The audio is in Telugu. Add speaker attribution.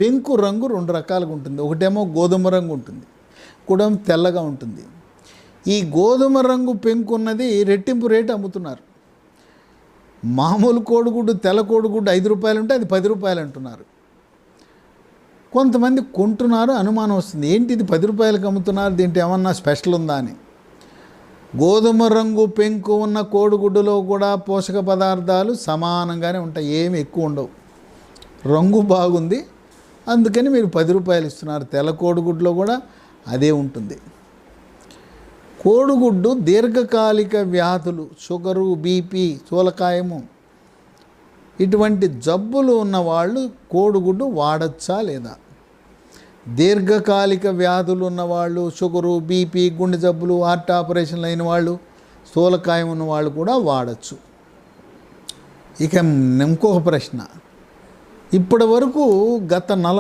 Speaker 1: పెంకు రంగు రెండు రకాలుగా ఉంటుంది. ఒకటేమో గోధుమ రంగు ఉంటుంది, కూడా తెల్లగా ఉంటుంది. ఈ గోధుమ రంగు పెంకు ఉన్నది రెట్టింపు రేటు అమ్ముతున్నారు. మామూలు కోడిగుడ్డు, తెల్ల కోడిగుడ్డు 5 రూపాయలు ఉంటే అది 10 రూపాయలు అంటున్నారు. కొంతమంది కొంటున్నారు, అనుమానం వస్తుంది, ఏంటి ఇది 10 రూపాయలకు అమ్ముతున్నారు, దీంట్లో ఏమన్నా స్పెషల్ ఉందా అని. గోధుమ రంగు పెంకు ఉన్న కోడిగుడ్డులో కూడా పోషక పదార్థాలు సమానంగానే ఉంటాయి, ఏమి ఎక్కువ ఉండవు. రంగు బాగుంది, అందుకని మీరు 10 రూపాయలు ఇస్తున్నారు. తెల్ల కోడిగుడ్లో కూడా అదే ఉంటుంది. కోడిగుడ్డు దీర్ఘకాలిక వ్యాధులు, షుగరు, బీపీ, స్థూలకాయము, ఇటువంటి జబ్బులు ఉన్నవాళ్ళు కోడిగుడ్డు వాడచ్చా లేదా? దీర్ఘకాలిక వ్యాధులు ఉన్నవాళ్ళు, షుగరు, బీపీ, గుండె జబ్బులు, హార్ట్ ఆపరేషన్లు అయిన వాళ్ళు, స్థూలకాయం ఉన్నవాళ్ళు కూడా వాడచ్చు. ఇక ఇంకొక ప్రశ్న, ఇప్పటి వరకు గత